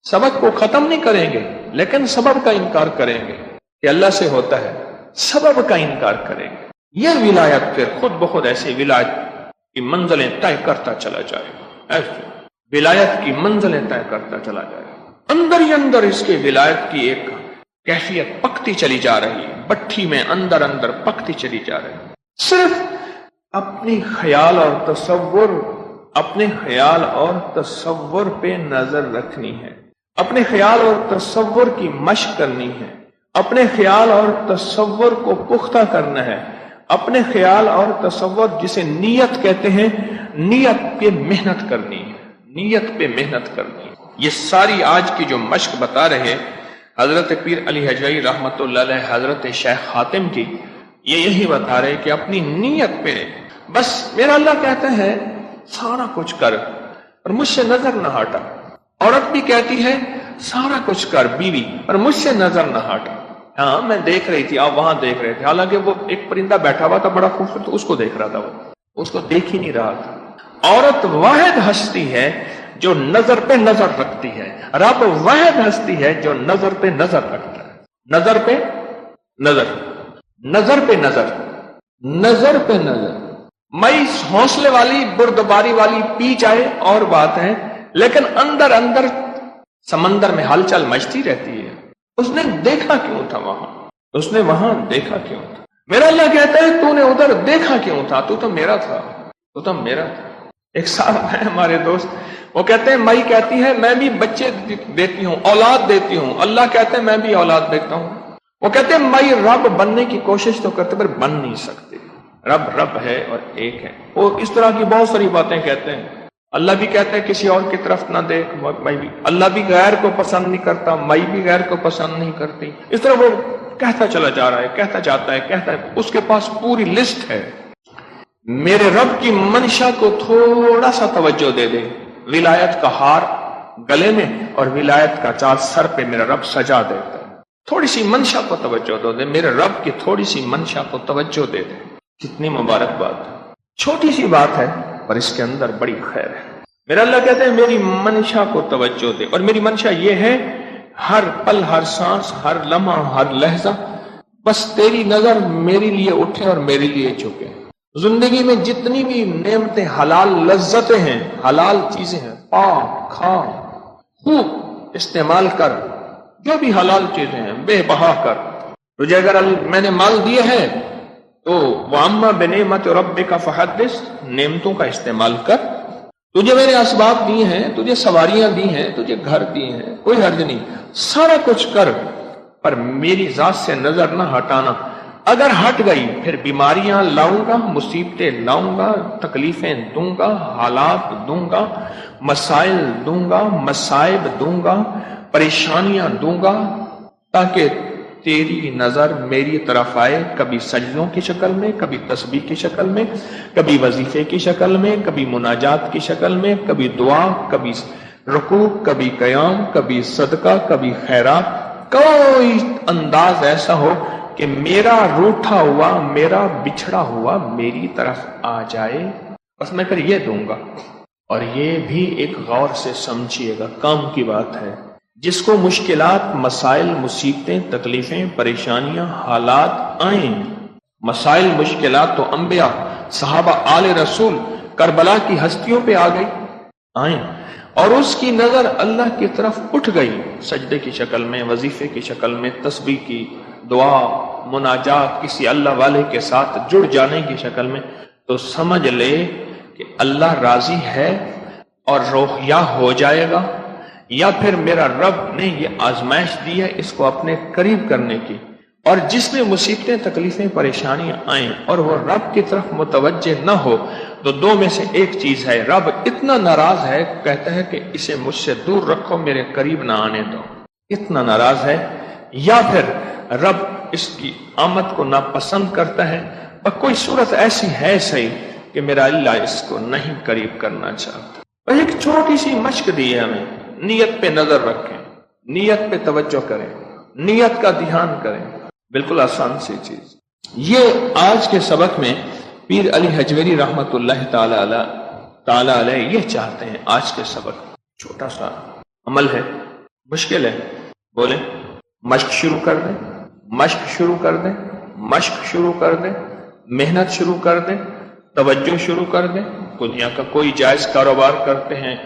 سبب کو ختم نہیں کریں گے لیکن سبب کا انکار کریں گے کہ اللہ سے ہوتا ہے، سبب کا انکار کریں گے۔ یہ ولایت پھر خود بخود ایسے ولایت کی منزلیں طے کرتا چلا جائے گا، ایسے ولایت کی منزلیں طے کرتا چلا جائے گا۔ اندر ہی اندر اس کے ولایت کی ایک کیفیت پکتی چلی جا رہی ہے، بٹھی میں اندر پکتی چلی جا رہی ہے۔ صرف اپنے خیال اور تصور پہ نظر رکھنی ہے، اپنے خیال اور تصور کی مشق کرنی ہے، اپنے خیال اور تصور کو پختہ کرنا ہے، اپنے خیال اور تصور جسے نیت کہتے ہیں، نیت پہ محنت کرنی ہے، نیت پہ محنت کرنی ہے۔ یہ ساری آج کی جو مشق بتا رہے حضرت پیر علی حجویری رحمۃ اللہ علیہ، حضرت شیخ خاتم کی، یہ یہی بتا رہے کہ اپنی نیت پہ بس میرا اللہ کہتا ہے سارا کچھ کر اور مجھ سے نظر نہ ہٹا۔ عورت بھی کہتی ہے سارا کچھ کر بیوی اور مجھ سے نظر نہ ہٹا۔ ہاں میں دیکھ رہی تھی، آپ وہاں دیکھ رہے تھے، حالانکہ وہ ایک پرندہ بیٹھا ہوا تھا بڑا خوبصورت، اس کو دیکھ رہا تھا، وہ اس کو دیکھ ہی نہیں رہا تھا۔ عورت واحد ہستی ہے جو نظر پہ نظر رکھتی ہے، رب واحد ہستی ہے جو نظر پہ نظر رکھتا ہے۔ نظر پہ نظر، نظر پہ نظر، نظر پہ نظر۔ مئی حوصلے والی بردباری والی پی جائے اور بات ہے، لیکن اندر اندر سمندر میں ہلچل مچتی رہتی ہے۔ اس نے دیکھا کیوں تھا وہاں؟ اس نے وہاں دیکھا کیوں تھا؟ میرا اللہ کہتا ہے تو نے ادھر دیکھا کیوں تھا؟ تو میرا تھا، تو میرا تھا۔ ایک صاحب ہے ہمارے دوست، وہ کہتے ہیں مئی کہتی ہے میں بھی بچے دیتی ہوں، اولاد دیتی ہوں، اللہ کہتے ہیں میں بھی اولاد دیتا ہوں۔ وہ کہتے ہیں مئی رب بننے کی کوشش تو کرتے پر بن نہیں سکتے، رب رب ہے اور ایک ہے۔ وہ اس طرح کی بہت ساری باتیں کہتے ہیں۔ اللہ بھی کہتا ہے کسی اور کی طرف نہ دیکھ، میں بھی، اللہ بھی غیر کو پسند نہیں کرتا، میں بھی غیر کو پسند نہیں کرتی۔ اس طرح وہ کہتا چلا جا رہا ہے، کہتا جاتا ہے، کہتا ہے، اس کے پاس پوری لسٹ ہے۔ میرے رب کی منشا کو تھوڑا سا توجہ دے دے، ولایت کا ہار گلے میں اور ولایت کا چال سر پہ میرا رب سجا دیتا ہے۔ تھوڑی سی منشا کو توجہ دے، میرے رب کی تھوڑی سی منشا کو توجہ دے دے۔ کتنی مبارک بات ہے، چھوٹی سی بات ہے پر اس کے اندر بڑی خیر ہے۔ میرا اللہ کہتے ہیں میری منشا کو توجہ دے، اور میری منشا یہ ہے ہر پل، ہر سانس، ہر لمحہ، ہر لہجہ بس تیری نظر میرے لیے اٹھے اور میرے لیے جھکے۔ زندگی میں جتنی بھی نعمتیں، حلال لذتیں ہیں، حلال چیزیں ہیں، پا، کھا، خوب استعمال کر، جو بھی حلال چیزیں ہیں بے بہا کر۔ تجھے اگر میں نے مال دیے ہیں تو وَأَمَّا بِنِعْمَتِ رَبِّكَ فَحَدِّثْ، نعمتوں کا استعمال کر۔ تجھے میں نے اسباب دیے ہیں، تجھے سواریاں دی ہیں، تجھے گھر دیے ہیں، کوئی حرج نہیں، سارا کچھ کر، پر میری ذات سے نظر نہ ہٹانا۔ اگر ہٹ گئی پھر بیماریاں لاؤں گا، مصیبتیں لاؤں گا، تکلیفیں دوں گا، حالات دوں گا، مسائل دوں گا، مصائب دوں گا، پریشانیاں دوں گا، تاکہ تیری نظر میری طرف آئے، کبھی سجدوں کی شکل میں، کبھی تسبیح کی شکل میں، کبھی وظیفے کی شکل میں، کبھی مناجات کی شکل میں، کبھی دعا، کبھی رکوع، کبھی قیام، کبھی صدقہ، کبھی خیرات۔ کوئی انداز ایسا ہو کہ میرا روٹھا ہوا، میرا بچھڑا ہوا میری طرف آ جائے، بس میں پھر یہ دوں گا۔ اور یہ بھی ایک غور سے سمجھیے گا، کام کی بات ہے۔ جس کو مشکلات، مسائل، مصیبتیں، تکلیفیں، پریشانیاں، حالات آئیں، مسائل، مشکلات تو انبیاء، صحابہ، آل رسول، کربلا کی ہستیوں پہ آ گئی، آئیں، اور اس کی نظر اللہ کی طرف اٹھ گئی، سجدے کی شکل میں، وظیفے کی شکل میں، تسبیح کی، دعا، مناجات، کسی اللہ والے کے ساتھ جڑ جانے کی شکل میں، تو سمجھ لے کہ اللہ راضی ہے اور روحیا ہو جائے گا، یا پھر میرا رب نے یہ آزمائش دی ہے اس کو اپنے قریب کرنے کی۔ اور جس میں مصیبتیں، تکلیفیں، پریشانیاں آئیں اور وہ رب کی طرف متوجہ نہ ہو، تو دو میں سے ایک چیز ہے، رب اتنا ناراض ہے، کہتا ہے کہ اسے مجھ سے دور رکھو، میرے قریب نہ آنے دو، اتنا ناراض ہے، یا پھر رب اس کی آمد کو ناپسند کرتا ہے، اور کوئی صورت ایسی ہے صحیح کہ میرا اللہ اس کو نہیں قریب کرنا چاہتا۔ اور ایک چھوٹی سی مشق دی ہے ہمیں، نیت پہ نظر رکھیں، نیت پہ توجہ کریں، نیت کا دھیان کریں، بالکل آسان سی چیز۔ یہ آج کے سبق میں پیر علی حجویری رحمت اللہ تعالی علیہ یہ چاہتے ہیں، آج کے سبق چھوٹا سا عمل ہے، مشکل ہے، بولیں مشق شروع کر دیں، مشق شروع کر دیں، مشق شروع کر دیں، محنت شروع کر دیں، توجہ شروع کر دیں۔ دنیا کا کوئی جائز کاروبار کرتے ہیں،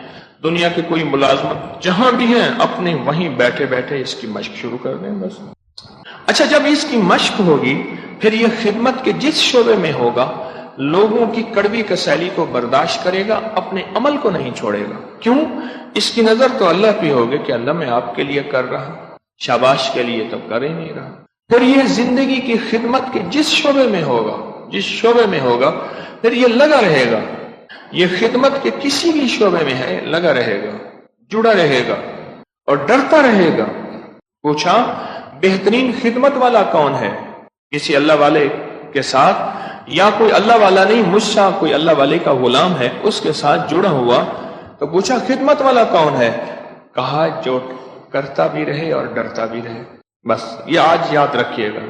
دنیا کی کوئی ملازمت جہاں بھی ہیں، اپنے وہیں بیٹھے بیٹھے اس کی مشق شروع کر دیں بس۔ اچھا، جب اس کی مشق ہوگی پھر یہ خدمت کے جس شعبے میں ہوگا، لوگوں کی کڑوی کسیلی کو برداشت کرے گا، اپنے عمل کو نہیں چھوڑے گا۔ کیوں؟ اس کی نظر تو اللہ پہ ہوگی کہ اللہ میں آپ کے لیے کر رہا، شاباش کے لیے تو کر ہی نہیں رہا۔ پھر یہ زندگی کی خدمت کے جس شعبے میں ہوگا، جس شعبے میں ہوگا، پھر یہ لگا رہے گا، یہ خدمت کے کسی بھی شعبے میں ہے، لگا رہے گا، جڑا رہے گا اور ڈرتا رہے گا۔ پوچھا بہترین خدمت والا کون ہے؟ کسی اللہ والے کے ساتھ، یا کوئی اللہ والا نہیں، مجھ سے کوئی اللہ والے کا غلام ہے، اس کے ساتھ جڑا ہوا، تو پوچھا خدمت والا کون ہے؟ کہا جو کرتا بھی رہے اور ڈرتا بھی رہے۔ بس یہ آج یاد رکھیے گا.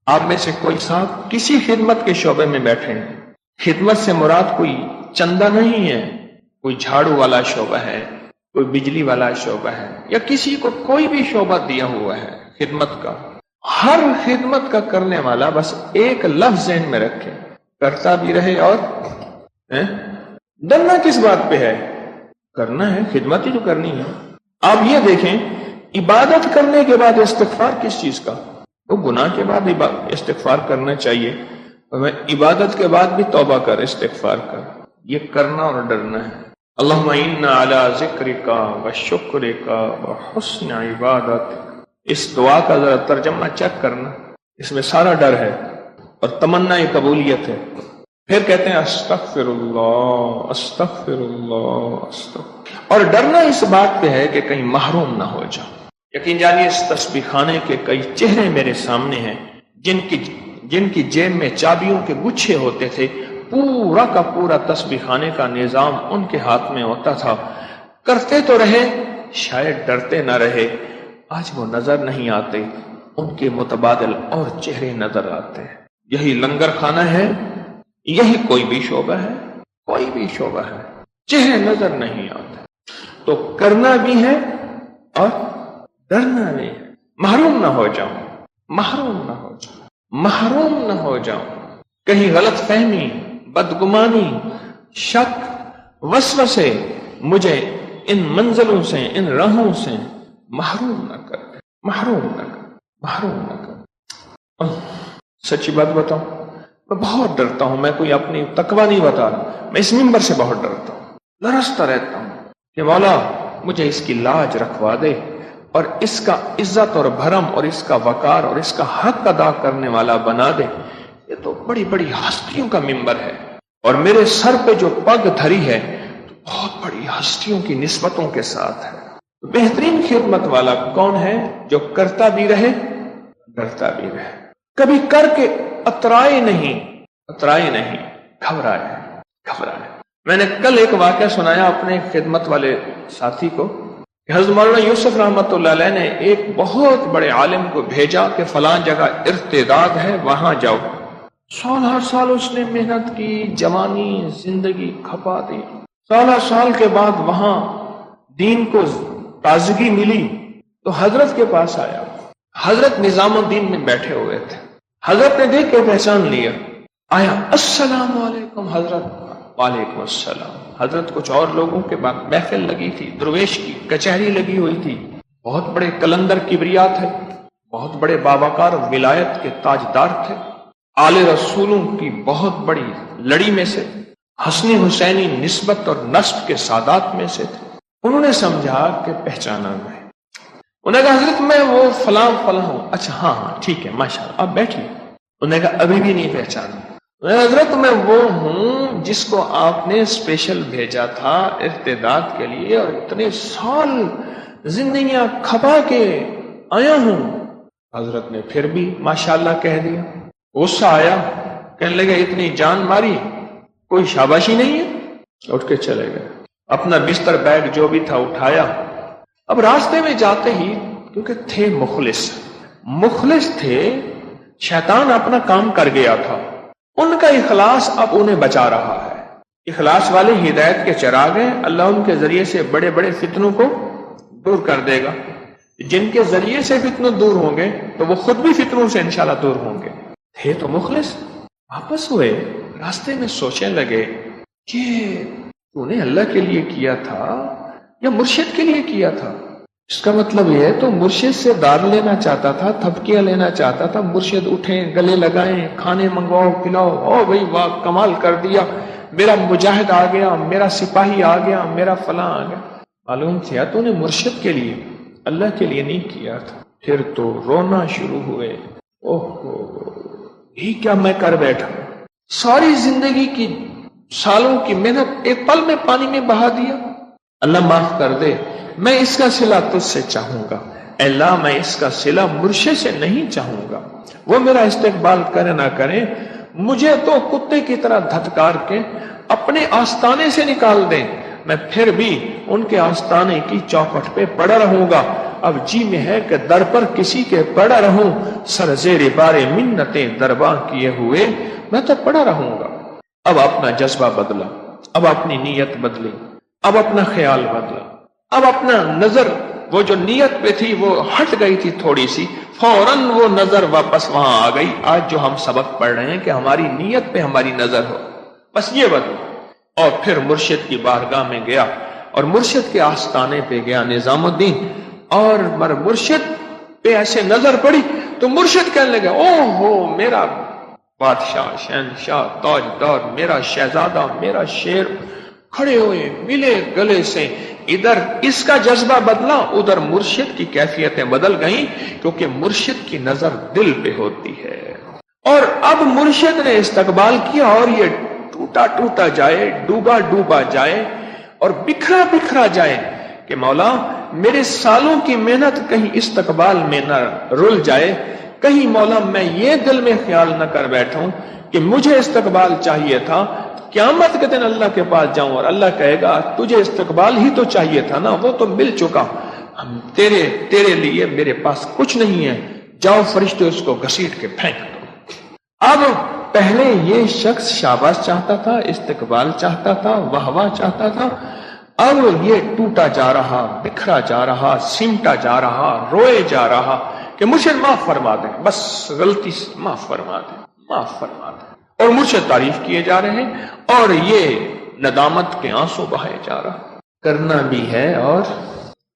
آپ میں سے کوئی صاحب کسی خدمت کے شعبے میں بیٹھے ہیں، خدمت سے مراد کوئی چندہ نہیں ہے، کوئی جھاڑو والا شعبہ ہے، کوئی بجلی والا شعبہ ہے، یا کسی کو کوئی بھی شعبہ دیا ہوا ہے خدمت کا. ہر خدمت کا کرنے والا بس ایک لفظ ذہن میں رکھے، کرتا بھی رہے. اور ڈرنا کس بات پہ ہے؟ کرنا ہے، خدمت ہی تو کرنی ہے. آپ یہ دیکھیں، عبادت کرنے کے بعد استغفار کس چیز کا؟ وہ گناہ کے بعد استغفار کرنا چاہیے، اور عبادت کے بعد بھی توبہ کر، استغفار کر. یہ کرنا اور ڈرنا ہے. اللہم انا علی ذکرک و شکرک و حسن عبادتک. اس دعا کا ذرا ترجمہ چیک کرنا، اس میں سارا ڈر ہے اور تمنا قبولیت ہے. پھر کہتے ہیں استغفر اللہ استغفر اللہ استغفر. اور ڈرنا اس بات پہ ہے کہ کہیں محروم نہ ہو جاؤ. یقین جانیے اس تسبیح خانے کے کئی چہرے میرے سامنے ہیں جن کی جیب میں چابیوں کے گچھے ہوتے تھے. پورا کا پورا تسبیح خانے کا نظام ان کے ہاتھ میں ہوتا تھا. کرتے تو رہے، شاید ڈرتے نہ رہے. آج وہ نظر نہیں آتے، ان کے متبادل اور چہرے نظر آتے ہیں. یہی لنگر خانہ ہے، یہی کوئی بھی شعبہ ہے، کوئی بھی شعبہ ہے، چہرے نظر نہیں آتے. تو کرنا بھی ہے اور ڈرنا بھی ہے. محروم نہ ہو جاؤں، محروم نہ ہو جاؤں، محروم نہ ہو جاؤں. کہیں غلط فہمی، بدگمانی، شک، وسوسے مجھے ان منزلوں سے، ان راہوں سے محروم نہ کر، محروم نہ کر، محروم نہ کر. سچی بات بتاؤں، میں بہت ڈرتا ہوں. میں کوئی اپنی تقوی نہیں بتا رہا، میں اس منبر سے بہت ڈرتا ہوں. لرزتا رہتا ہوں کہ مولا مجھے اس کی لاج رکھوا دے اور اس کا عزت اور بھرم اور اس کا وقار اور اس کا حق ادا کرنے والا بنا دے. یہ تو بڑی بڑی ہستیوں کا منبر ہے، اور میرے سر پہ جو پگ دھری ہے تو بہت بڑی ہستیوں کی نسبتوں کے ساتھ ہے. بہترین خدمت والا کون ہے؟ جو کرتا بھی رہے، ڈرتا بھی رہے. کبھی کر کے اترائے نہیں، گھبرائے. میں نے کل ایک واقعہ سنایا اپنے خدمت والے ساتھی کو کہ حضرت مولانا یوسف رحمۃ اللہ علیہ نے ایک بہت بڑے عالم کو بھیجا کہ فلاں جگہ ارتداد ہے، وہاں جاؤ. سال ہر سال اس نے محنت کی، جوانی زندگی کھپا دی. سال کے بعد وہاں دین کو تازگی ملی تو حضرت کے پاس آیا. حضرت نظام الدین میں بیٹھے ہوئے تھے. حضرت نے دیکھ کے پہچان لیا، آیا السلام علیکم. حضرت وعلیکم السلام. حضرت کچھ اور لوگوں کے بعد محفل لگی تھی، درویش کی کچہری لگی ہوئی تھی. بہت بڑے کلندر کبریا تھے، بہت بڑے باوقار ولایت کے تاجدار تھے، آل رسولوں کی بہت بڑی لڑی میں سے، حسنی حسینی نسبت اور نسب کے سادات میں سے تھے. انہوں نے سمجھا کہ پہچانا میں. انہوں نے کہا حضرت میں وہ فلاں ہوں. اچھا ہاں ٹھیک ہے ماشاءاللہ آپ بیٹھیے. انہوں نے کہا ابھی بھی نہیں پہچانا. حضرت میں وہ ہوں جس کو آپ نے اسپیشل بھیجا تھا ارتداد کے لیے، اور اتنے سال زندگیاں کھپا کے آیا ہوں. حضرت نے پھر بھی ماشاءاللہ کہہ دیا. غصہ آیا، کہنے لگے اتنی جان ماری، کوئی شاباشی نہیں ہے. اٹھ کے چلے گئے. اپنا بستر بیگ جو بھی تھا اٹھایا. اب راستے میں جاتے ہی، کیونکہ تھے مخلص تھے، شیطان اپنا کام کر گیا تھا. ان کا اخلاص اب انہیں بچا رہا ہے. اخلاص والے ہدایت کے چراغ ہیں، اللہ ان کے ذریعے سے بڑے بڑے فتنوں کو دور کر دے گا. جن کے ذریعے سے فتنوں دور ہوں گے تو وہ خود بھی فتنوں سے انشاءاللہ دور ہوں گے. تھے تو مخلص. واپس ہوئے، راستے میں سوچنے لگے کہ تو نے اللہ کے لیے کیا تھا یا مرشد کے لیے کیا تھا. اس کا مطلب یہ ہے تو مرشد سے دار لینا چاہتا تھا، تھپکیاں لینا چاہتا تھا. مرشد اٹھیں، گلے لگائیں، کھانے منگواؤ، پلاؤ، او بھائی واہ کمال کر دیا، میرا مجاہد آ گیا، میرا سپاہی آ گیا، میرا فلاں آ گیا. معلوم کیا تو نے مرشد کے لیے، اللہ کے لیے نہیں کیا تھا. پھر تو رونا شروع ہوئے. اوہ یہ کیا میں کر بیٹھا، ساری زندگی کی سالوں کی محنت ایک پل میں پانی میں بہا دیا. اللہ معاف کر دے، میں اس کا صلہ تجھ سے چاہوں گا. اللہ میں اس کا صلہ مرشد سے نہیں چاہوں گا. وہ میرا استقبال کرے نہ کرے، مجھے تو کتے کی طرح دھتکار کے اپنے آستانے سے نکال دیں، میں پھر بھی ان کے آستانے کی چوکھٹ پہ پڑا رہوں گا. اب جی میں ہے کہ در پر کسی کے پڑا رہوں، سر زیر بارے منتیں درباں کیے ہوئے میں تو پڑا رہوں گا۔ اب اپنا جذبہ بدلا، اب اپنی نیت بدلی، اب اپنا خیال بدلا، اب اپنا نظر وہ جو نیت پہ تھی وہ ہٹ گئی تھی تھوڑی سی، فوراً وہ نظر واپس وہاں آ گئی۔ آج جو ہم سبق پڑھ رہے ہیں کہ ہماری نیت پہ ہماری نظر ہو، بس یہ بدلا۔ اور پھر مرشد کی بارگاہ میں گیا اور مرشد کے آستانے پہ گیا نظام الدین، اور مرشد پہ ایسے نظر پڑی تو مرشد کہنے لگا، او ہو میرا بادشاہ، شہنشاہ، تاجدار، میرا شہزادہ، میرا شیر، کھڑے ہوئے ملے گلے سے۔ ادھر اس کا جذبہ بدلا، ادھر مرشد کی کیفیتیں بدل گئیں، کیونکہ مرشد کی نظر دل پہ ہوتی ہے۔ اور اب مرشد نے استقبال کیا، اور یہ ٹوٹا ٹوٹا جائے، ڈوبا ڈوبا جائے اور بکھرا بکھرا جائے کہ مولا میرے سالوں کی محنت کہیں استقبال میں نہ رل جائے، کہیں مولا میں یہ دل میں خیال نہ کر بیٹھوں کہ مجھے استقبال چاہیے تھا، قیامت کے دن اللہ کے پاس جاؤں اور اللہ کہے گا تجھے استقبال ہی تو چاہیے تھا نا، وہ تو مل چکا، تیرے لیے میرے پاس کچھ نہیں ہے، جاؤ فرشتے اس کو گھسیٹ کے پھینک دو۔ اب پہلے یہ شخص شاباش چاہتا تھا، استقبال چاہتا تھا، واہ واہ چاہتا تھا، اب یہ ٹوٹا جا رہا، بکھرا جا رہا، سمٹا جا رہا، روئے جا رہا کہ مجھے معاف فرما دیں، بس غلطی سے معاف فرما دیں، معاف فرما دیں۔ اور مجھ سے تعریف کیے جا رہے ہیں اور یہ ندامت کے آنسو بہائے جا رہا۔ کرنا بھی ہے اور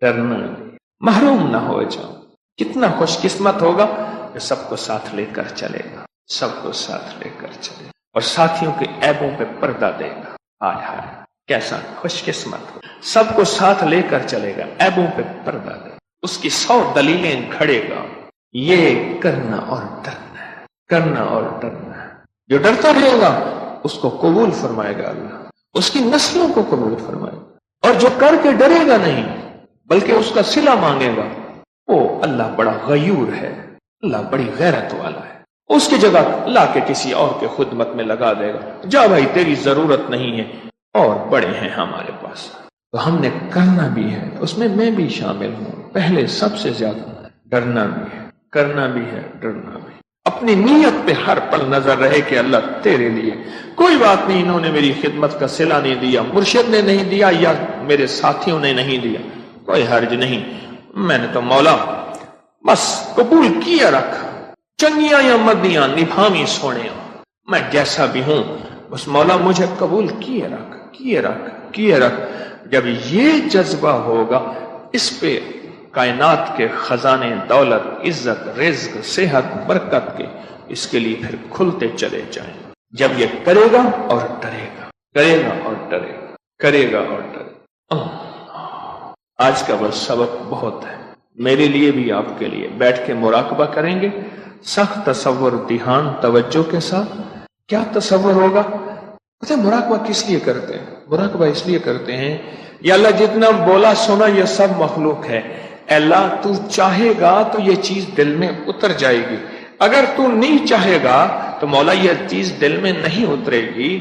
ڈرنا بھی، محروم نہ ہو جاؤ۔ کتنا خوش قسمت ہوگا کہ سب کو ساتھ لے کر چلے گا، سب کو ساتھ لے کر چلے گا اور ساتھیوں کے عیبوں پہ پردہ دے گا۔ ہائے ہائے کیسا خوش قسمت ہو، سب کو ساتھ لے کر چلے گا، عیبوں پہ پردہ دے گا، اس کی 100 دلیلیں کھڑے گا۔ یہ کرنا اور ڈرنا ہے، کرنا اور ڈرنا ہے۔ جو ڈرتا رہے گا اس کو قبول فرمائے گا اللہ، اس کی نسلوں کو قبول فرمائے گا، اور جو کر کے ڈرے گا نہیں بلکہ اس کا صلہ مانگے گا، وہ اللہ بڑا غیور ہے، اللہ بڑی غیرت والا ہے، اس کی جگہ لا کے کسی اور کے خدمت میں لگا دے گا، جا بھائی تیری ضرورت نہیں ہے، اور بڑے ہیں ہمارے پاس۔ تو ہم نے کرنا بھی ہے، اس میں میں بھی شامل ہوں، پہلے سب سے زیادہ ڈرنا بھی ہے، کرنا بھی ہے، ڈرنا بھی۔ اپنی نیت پہ ہر پل نظر رہے کہ اللہ تیرے لیے، کوئی بات نہیں انہوں نے میری خدمت کا صلہ نہیں دیا، مرشد نے نہیں دیا یا میرے ساتھیوں نے نہیں دیا، کوئی حرج نہیں، میں نے تو مولا بس قبول کیا رکھ، چنگیاں یا مدیاں نبھامی سونیاں، میں جیسا بھی ہوں بس مولا مجھے قبول کیے رکھ، کیے رکھ، کیے رکھ۔ جب یہ جذبہ ہوگا اس پہ کائنات کے خزانے دولت، عزت، رزق، صحت، برکت کے اس کے لیے پھر کھلتے چلے جائیں۔ جب یہ کرے گا اور ڈرے گا، کرے گا اور ڈرے گا، کرے گا اور ڈرے گا۔ آج کا بس سبق بہت ہے، میرے لیے بھی آپ کے لیے۔ بیٹھ کے مراقبہ کریں گے، سخت تصور، دھیان، توجہ کے ساتھ۔ کیا تصور ہوگا؟ پتہ ہے مراقبہ کس لیے کرتے ہیں؟ مراقبہ اس لیے کرتے ہیں یا اللہ جتنا بولا سنا یہ سب مخلوق ہے، اللہ تو چاہے گا تو یہ چیز دل میں اتر جائے گی، اگر تو نہیں چاہے گا تو مولا یہ چیز دل میں نہیں اترے گی۔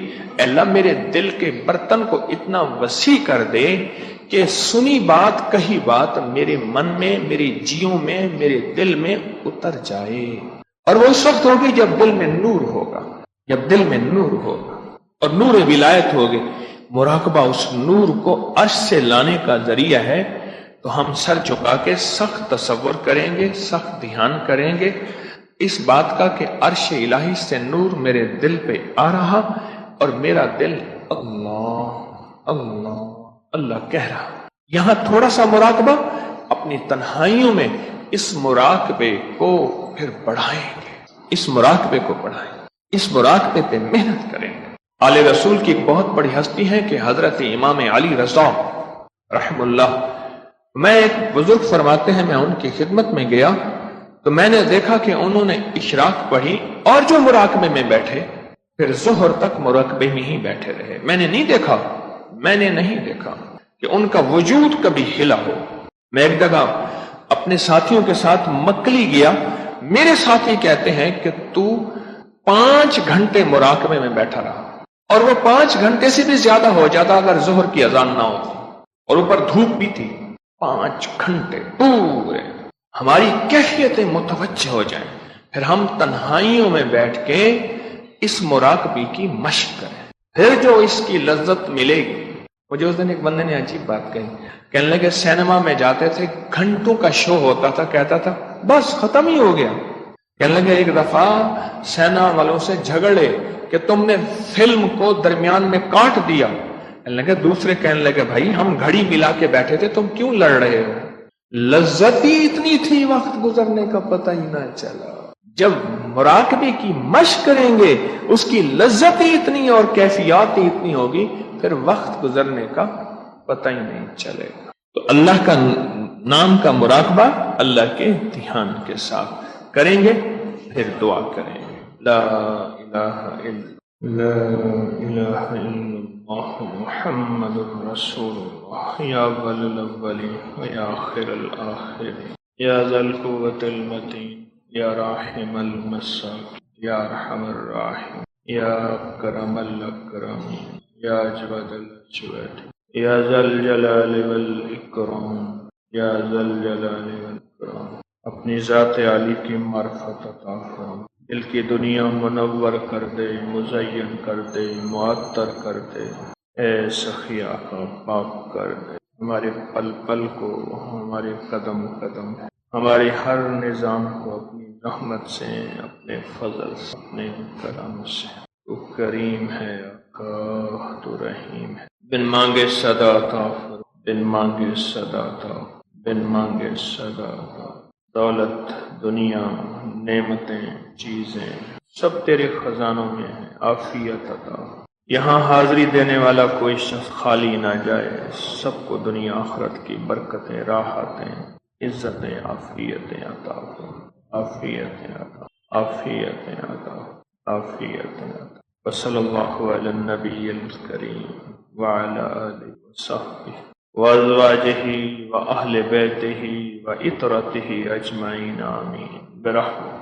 اللہ میرے دل کے برتن کو اتنا وسیع کر دے کہ سنی بات، کہی بات میرے من میں، میری جیوں میں، میرے دل میں اتر جائے۔ اور وہ اس وقت ہوگی جب دل میں نور ہوگا، جب دل میں نور ہوگا اور نور ولایت ہوگی۔ مراقبہ اس نور کو عرش سے لانے کا ذریعہ ہے۔ تو ہم سر جھکا کے سخت تصور کریں گے، سخت دھیان کریں گے اس بات کا کہ عرش الہی سے نور میرے دل پہ آ رہا اور میرا دل اللہ اللہ اللہ کہہ رہا۔ یہاں تھوڑا سا مراقبہ، اپنی تنہائیوں میں اس مراقبے کو پھر بڑھائیں گے، اس مراقبے کو بڑھائیں گے، اس مراقبے پہ محنت کریں گے۔ آل رسول کی ایک بہت بڑی ہستی ہے کہ حضرت امام علی رضا رحم اللہ، میں ایک بزرگ فرماتے ہیں میں ان کی خدمت میں گیا تو میں نے دیکھا کہ انہوں نے اشراق پڑھی اور جو مراقبے میں بیٹھے پھر ظہر تک مراقبے میں ہی بیٹھے رہے۔ میں نے نہیں دیکھا کہ ان کا وجود کبھی ہلا ہو۔ میں ایک جگہ اپنے ساتھیوں کے ساتھ مکلی گیا، میرے ساتھی کہتے ہیں کہ تو 5 گھنٹے مراقبے میں بیٹھا رہا، اور وہ 5 گھنٹے سے بھی زیادہ ہو جاتا اگر ظہر کی اذان نہ ہوتی، اور اوپر دھوپ بھی تھی۔ 5 گھنٹے پورے ہماری کیفیتیں متوجہ ہو جائیں، پھر ہم تنہائیوں میں بیٹھ کے اس مراقبے کی مشق کریں، پھر جو اس کی لذت ملے گی۔ مجھے اس دن ایک بندے نے عجیب بات کہی، کہنے لگے سینما میں جاتے تھے، گھنٹوں کا شو ہوتا تھا، کہتا تھا بس ختم ہی ہو گیا۔ کہنے لگے ایک دفعہ سینما والوں سے جھگڑے کہ تم نے فلم کو درمیان میں کاٹ دیا۔ کہنے لگے دوسرے کہنے لگے بھائی ہم گھڑی ملا کے بیٹھے تھے، تم کیوں لڑ رہے ہو؟ لذت ہی اتنی تھی، وقت گزرنے کا پتہ ہی نہ چلا۔ جب مراقبے کی مشق کریں گے اس کی لذت ہی اتنی اور کیفیات ہی اتنی ہوگی، پھر وقت گزرنے کا پتہ ہی نہیں چلے گا۔ تو اللہ کا نام کا مراقبہ اللہ کے دھیان کے ساتھ کریں گے، پھر دعا کریں گے، لا الہ الا اللہ محمد رسول اللہ، یا اول الاولین و یا آخر الآخرین، یا ذا القوة المتین، یا راحم المساکین، یا ارحم الراحمین، یا اکرم الاکرمین، یا اجود الاجودین، یا ذا الجلال والاکرام، یا ذا الجلال والاکرام۔ اپنی ذات عالی کی معرفت عطا فرما، دل کی دنیا منور کر دے، مزین کر دے، معطر کر دے، اے سخی آقا پاک کر دے ہمارے پل پل کو، ہمارے قدم قدم، ہمارے ہر نظام کو اپنی رحمت سے، اپنے فضل سے، اپنے کرم سے۔ تو کریم ہے آقا، تو رحیم ہے، بن مانگے صدا عطا فرما، بن مانگے صدا عطا، بن مانگے صدا عطا۔ دولت، دنیا، نعمتیں، چیزیں سب تیرے خزانوں میں ہیں، عافیت عطا۔ یہاں حاضری دینے والا کوئی شخص خالی نہ جائے، سب کو دنیا آخرت کی برکتیں، راحتیں، عزتیں، عافیتیں عطا فرما، عافیتیں عطا، عافیتیں عطا، عافیتیں عطا۔ وصلی اللہ علی النبی الکریم وعلی آلہ وصحبہ وازواجہ واہل بیتہ وعطرتہ اجمعین، آمین برحمتہ۔